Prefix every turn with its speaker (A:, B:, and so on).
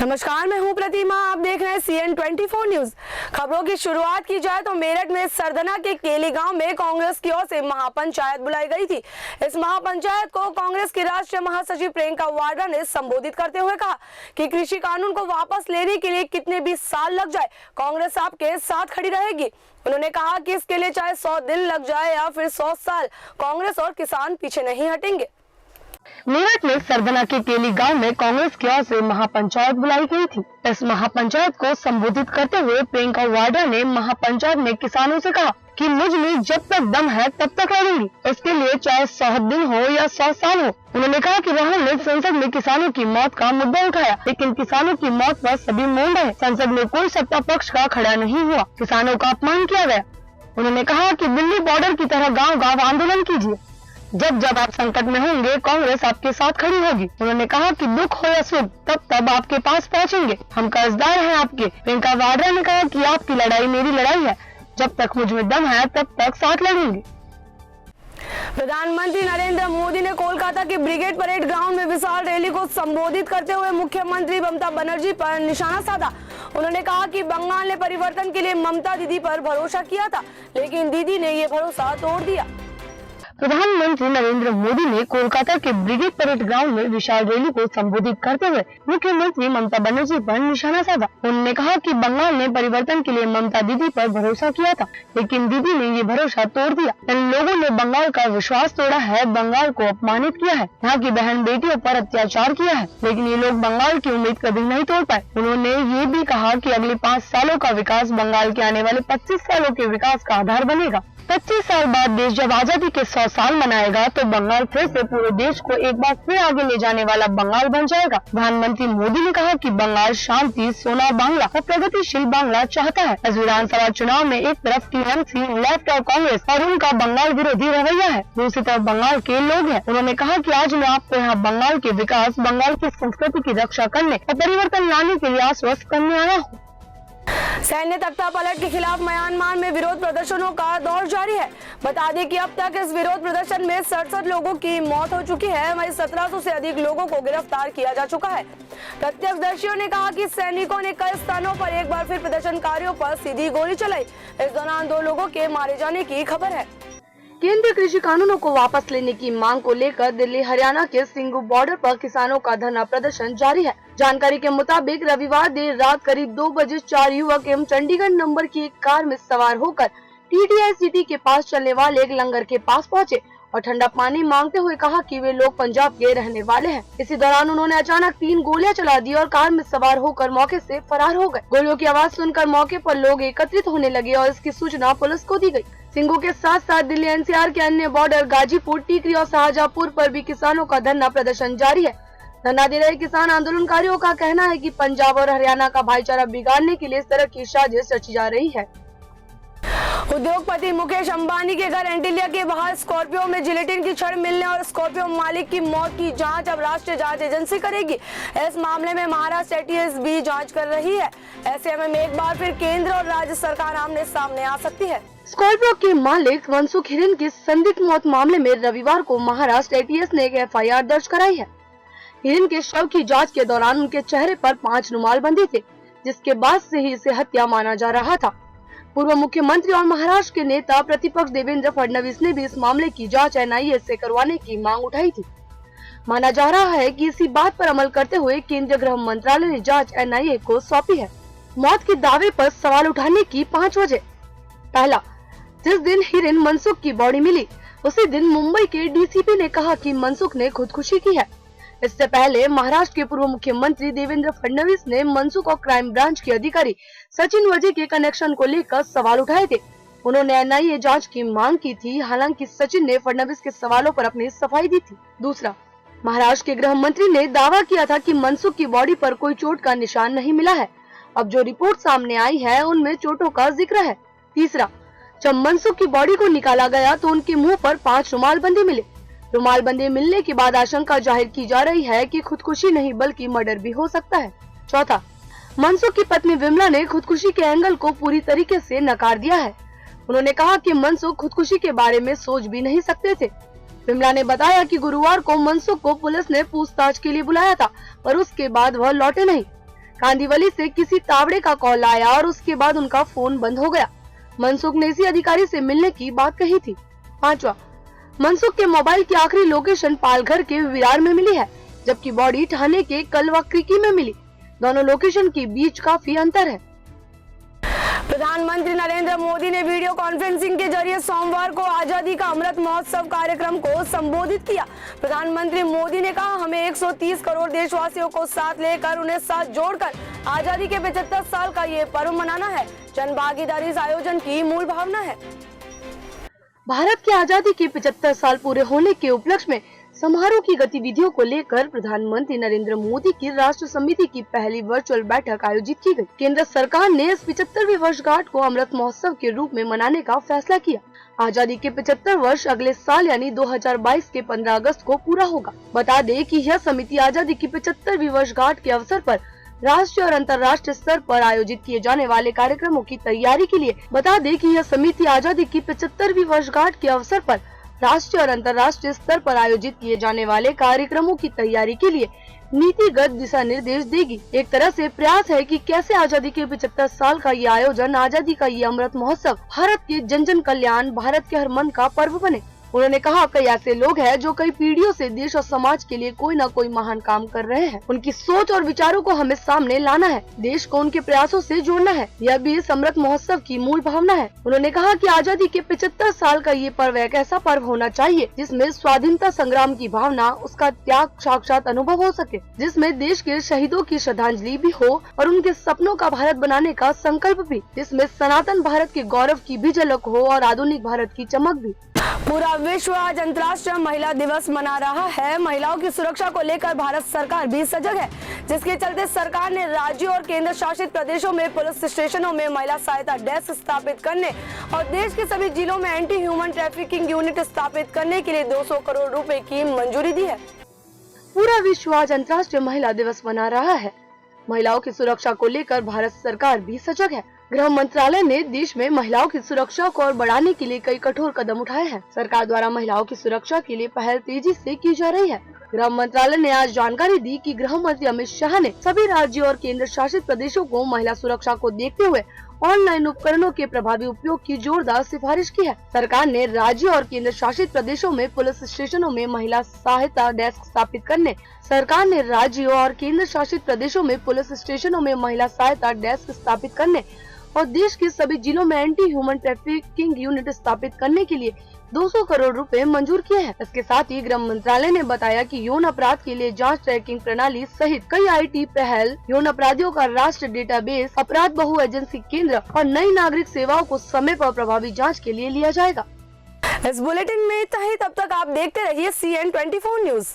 A: नमस्कार, मैं हूं प्रतिमा। आप देख रहे हैं CN24 न्यूज। खबरों की शुरुआत की जाए तो मेरठ में सरदना के केली गांव में कांग्रेस की ओर से महापंचायत बुलाई गई थी। इस महापंचायत को कांग्रेस की राष्ट्रीय महासचिव प्रियंका वाड्रा ने संबोधित करते हुए कहा कि कृषि कानून को वापस लेने के लिए कितने भी साल लग जाए, कांग्रेस आपके साथ खड़ी रहेगी। उन्होंने कहा कि इसके लिए चाहे 100 दिन लग जाए या फिर 100 साल, कांग्रेस और किसान पीछे नहीं हटेंगे।
B: मेरठ में सरदना के केली गांव में कांग्रेस की ओर से महापंचायत बुलाई गई थी। इस महापंचायत को संबोधित करते हुए प्रियंका वाड्रा ने महापंचायत में किसानों से कहा कि मुझ में जब तक दम है तब तक लड़ूंगी, इसके लिए चाहे 100 दिन हो या 100 साल हो। उन्होंने कहा कि राहुल ने संसद में किसानों की मौत का मुद्दा उठाया, लेकिन किसानों की मौत पर सभी मौन रहे। संसद में कोई सत्ता पक्ष का खड़ा नहीं हुआ, किसानों का अपमान किया गया। उन्होंने कहा कि दिल्ली बॉर्डर की तरह गाँव गाँव आंदोलन कीजिए, जब जब आप संकट में होंगे कांग्रेस आपके साथ खड़ी होगी। उन्होंने कहा कि दुख हो या सुख तब तब आपके पास पहुंचेंगे, हम कर्जदार हैं आपके। प्रियंका वाड्रा ने कहा कि आपकी लड़ाई मेरी लड़ाई है, जब तक मुझ में दम है तब तक साथ लड़ेंगे।
A: प्रधानमंत्री नरेंद्र मोदी ने कोलकाता के ब्रिगेड परेड ग्राउंड में विशाल रैली को संबोधित करते हुए मुख्यमंत्री ममता बनर्जी पर निशाना साधा। उन्होंने कहा कि बंगाल ने परिवर्तन के लिए ममता दीदी पर भरोसा किया था, लेकिन दीदी ने ये भरोसा तोड़ दिया।
B: प्रधानमंत्री नरेंद्र मोदी ने कोलकाता के ब्रिगेड परेड ग्राउंड में विशाल रैली को संबोधित करते हुए मुख्यमंत्री ममता बनर्जी पर निशाना साधा। उन्होंने कहा कि बंगाल ने परिवर्तन के लिए ममता दीदी पर भरोसा किया था, लेकिन दीदी ने ये भरोसा तोड़ दिया। इन लोगों ने बंगाल का विश्वास तोड़ा है, बंगाल को अपमानित किया है, यहाँ की बहन बेटियों पर अत्याचार किया है, लेकिन ये लोग बंगाल की उम्मीद कभी नहीं तोड़ पाए। उन्होंने ये भी कहा कि अगले 5 सालों का विकास बंगाल के आने वाले 25 सालों के विकास का आधार बनेगा। 25 साल बाद देश जब आजादी के 100 साल मनाएगा तो बंगाल फिर से पूरे देश को एक बार फिर आगे ले जाने वाला बंगाल बन जाएगा। प्रधानमंत्री मोदी ने कहा कि बंगाल शांति, सोना बांग्ला और प्रगतिशील बांग्ला चाहता है। इस विधानसभा चुनाव में एक तरफ टीएमसी, लेफ्ट और कांग्रेस और उनका बंगाल विरोधी रवैया है, दूसरी तरफ बंगाल के लोग हैं। उन्होंने कहा कि आज मैं आपको यहाँ बंगाल के विकास, बंगाल की संस्कृति की रक्षा करने और परिवर्तन लाने के लिए आश्वस्त करने आया हूँ।
A: सैन्य तख्तापलट के खिलाफ म्यांमार में विरोध प्रदर्शनों का दौर जारी है। बता दें कि अब तक इस विरोध प्रदर्शन में 67 लोगों की मौत हो चुकी है, वहीं 1700 से अधिक लोगों को गिरफ्तार किया जा चुका है। प्रत्यक्षदर्शियों ने कहा कि सैनिकों ने कई स्थानों पर एक बार फिर प्रदर्शनकारियों पर सीधी गोली चलाई। इस दौरान 2 लोगों के मारे जाने की खबर है। केंद्रीय कृषि कानूनों को वापस लेने की मांग को लेकर दिल्ली हरियाणा के सिंगू बॉर्डर पर किसानों का धरना प्रदर्शन जारी है। जानकारी के मुताबिक रविवार देर रात करीब 2 बजे 4 युवक एवं चंडीगढ़ नंबर की एक कार में सवार होकर TTI सिटी के पास चलने वाले एक लंगर के पास पहुंचे और ठंडा पानी मांगते हुए कहा कि वे लोग पंजाब के रहने वाले हैं। इसी दौरान उन्होंने अचानक 3 गोलियां चला दी और कार में सवार होकर मौके से फरार हो गए। गोलियों की आवाज सुनकर मौके पर लोग एकत्रित होने लगे और इसकी सूचना पुलिस को दी गई। सिंगू के साथ साथ दिल्ली NCR के अन्य बॉर्डर गाजीपुर, टीकरी और शाहजहांपुर पर भी किसानों का धरना प्रदर्शन जारी है। धरना दे रहे किसान आंदोलनकारियों का कहना है कि पंजाब और हरियाणा का भाईचारा बिगाड़ने के लिए इस तरह की साजिश रची जा रही है। उद्योगपति मुकेश अंबानी के घर एंटीलिया के बाहर स्कॉर्पियो में जिलेटिन की छड़ मिलने और स्कॉर्पियो मालिक की मौत की जांच अब राष्ट्रीय जांच एजेंसी करेगी। इस मामले में महाराष्ट्र ATS भी जांच कर रही है। ऐसे में एक बार फिर केंद्र और राज्य सरकार आमने सामने आ सकती है। स्कॉर्पियो के मालिक मनसुख हिरेन की संदिग्ध मौत मामले में रविवार को महाराष्ट्र ATS ने एक FIR दर्ज कराई है। हिरेन के शव की जाँच के दौरान उनके चेहरे पर 5 रुमाल बंधे थे, जिसके बाद से ही इसे हत्या माना जा रहा था। पूर्व मुख्यमंत्री और महाराष्ट्र के नेता प्रतिपक्ष देवेंद्र फडणवीस ने भी इस मामले की जांच NIA से करवाने की मांग उठाई थी। माना जा रहा है कि इसी बात पर अमल करते हुए केंद्रीय गृह मंत्रालय ने जांच NIA को सौंपी है। मौत के दावे पर सवाल उठाने की 5 वजह। पहला, जिस दिन हिरेन मनसुख की बॉडी मिली उसी दिन मुंबई के DCP ने कहा कि मनसुख ने खुदकुशी की है। इससे पहले महाराष्ट्र के पूर्व मुख्यमंत्री देवेंद्र फडणवीस ने मनसुख और क्राइम ब्रांच के अधिकारी सचिन वजे के कनेक्शन को लेकर सवाल उठाए थे। उन्होंने NIA जांच की मांग की थी, हालांकि सचिन ने फडणवीस के सवालों पर अपनी सफाई दी थी। दूसरा, महाराष्ट्र के गृह मंत्री ने दावा किया था कि मनसुख की बॉडी पर कोई चोट का निशान नहीं मिला है। अब जो रिपोर्ट सामने आई है उनमें चोटों का जिक्र है। तीसरा, जब मनसुख की बॉडी को निकाला गया तो उनके मुंह पर 5 रुमाल बंधे मिले। रुमाल बंधे मिलने के बाद आशंका जाहिर की जा रही है कि खुदकुशी नहीं बल्कि मर्डर भी हो सकता है। चौथा, मनसुख की पत्नी विमला ने खुदकुशी के एंगल को पूरी तरीके से नकार दिया है। उन्होंने कहा कि मनसुख खुदकुशी के बारे में सोच भी नहीं सकते थे। विमला ने बताया कि गुरुवार को मनसुख को पुलिस ने पूछताछ के लिए बुलाया था, पर उसके बाद वह लौटे नहीं।
B: कांदिवली से किसी तावड़े का कॉल आया और उसके बाद उनका फोन बंद हो गया। मनसुख ने इसी अधिकारी से मिलने की बात कही थी। 5वां, मनसुख के मोबाइल की आखिरी लोकेशन पालघर के विरार में मिली है, जबकि बॉडी ठाणे के कलवाक्रिकी में मिली। दोनों लोकेशन के बीच काफी अंतर है।
A: प्रधानमंत्री नरेंद्र मोदी ने वीडियो कॉन्फ्रेंसिंग के जरिए सोमवार को आजादी का अमृत महोत्सव कार्यक्रम को संबोधित किया। प्रधानमंत्री मोदी ने कहा, हमें 130 करोड़ देशवासियों को साथ लेकर उन्हें साथ जोड़कर आजादी के 75 साल का ये पर्व मनाना है। जन भागीदारी इस आयोजन की मूल भावना है।
B: भारत की आजादी के 75 साल पूरे होने के उपलक्ष्य में समारोह की गतिविधियों को लेकर प्रधानमंत्री नरेंद्र मोदी की राष्ट्र समिति की पहली वर्चुअल बैठक आयोजित की गई। केंद्र सरकार ने इस 75वीं वर्षगांठ को अमृत महोत्सव के रूप में मनाने का फैसला किया। आजादी के 75 वर्ष अगले साल यानी 2022 के 15 अगस्त को पूरा होगा। बता दें कि यह समिति आजादी की 75वीं वर्षगांठ के अवसर पर राष्ट्रीय और अंतर्राष्ट्रीय स्तर पर आयोजित किए जाने वाले कार्यक्रमों की तैयारी के लिए आजादी की 75वीं वर्षगांठ के अवसर पर राष्ट्रीय और अंतर्राष्ट्रीय स्तर पर आयोजित किए जाने वाले कार्यक्रमों की तैयारी के लिए नीतिगत दिशा निर्देश देगी। एक तरह से प्रयास है कि कैसे आजादी के 75 साल का ये आयोजन, आजादी का ये अमृत महोत्सव भारत के जन जन कल्याण, भारत के हर मन का पर्व बने। उन्होंने कहा, कई ऐसे लोग हैं जो कई पीढ़ियों से देश और समाज के लिए कोई न कोई महान काम कर रहे हैं। उनकी सोच और विचारों को हमें सामने लाना है, देश को उनके प्रयासों से जोड़ना है। यह भी इस अमृत महोत्सव की मूल भावना है। उन्होंने कहा कि आजादी के 75 साल का ये पर्व एक ऐसा पर्व होना चाहिए जिसमें स्वाधीनता संग्राम की भावना, उसका त्याग साक्षात अनुभव हो सके, जिसमें देश के शहीदों की श्रद्धांजलि भी हो और उनके सपनों का भारत बनाने का संकल्प भी, जिसमें सनातन भारत के गौरव की भी झलक हो और आधुनिक भारत की चमक भी।
A: पूरा विश्व आज अंतर्राष्ट्रीय महिला दिवस मना रहा है। महिलाओं की सुरक्षा को लेकर भारत सरकार भी सजग है, जिसके चलते सरकार ने राज्यों और केंद्र शासित प्रदेशों में पुलिस स्टेशनों में महिला सहायता डेस्क स्थापित करने और देश के सभी जिलों में एंटी ह्यूमन ट्रैफिकिंग यूनिट स्थापित करने के लिए 200 करोड़ रुपए की मंजूरी दी है।
B: पूरा विश्व आज अंतर्राष्ट्रीय महिला दिवस मना रहा है। महिलाओं की सुरक्षा को लेकर भारत सरकार भी सजग है। गृह मंत्रालय ने देश में महिलाओं की सुरक्षा को और बढ़ाने के लिए कई कठोर कदम उठाए हैं। सरकार द्वारा महिलाओं की सुरक्षा के लिए पहल तेजी से की जा रही है। गृह मंत्रालय ने आज जानकारी दी कि गृह मंत्री अमित शाह ने सभी राज्यों और केंद्र शासित प्रदेशों को महिला सुरक्षा को देखते हुए ऑनलाइन उपकरणों के प्रभावी उपयोग की जोरदार सिफारिश की है। सरकार ने राज्यों और केंद्र शासित प्रदेशों में पुलिस स्टेशनों में महिला सहायता डेस्क स्थापित करने और देश के सभी जिलों में एंटी ह्यूमन ट्रैफिकिंग यूनिट स्थापित करने के लिए 200 करोड़ रुपए मंजूर किए हैं। इसके साथ ही गृह मंत्रालय ने बताया कि यौन अपराध के लिए जांच ट्रैकिंग प्रणाली सहित कई IT पहल, यौन अपराधियों का राष्ट्रीय डेटाबेस, अपराध बहु एजेंसी केंद्र और नई नागरिक सेवाओं को समय पर प्रभावी जाँच के लिए लिया जाएगा।
A: इस बुलेटिन में इतना ही। तब तक आप देखते रहिए CN24 न्यूज।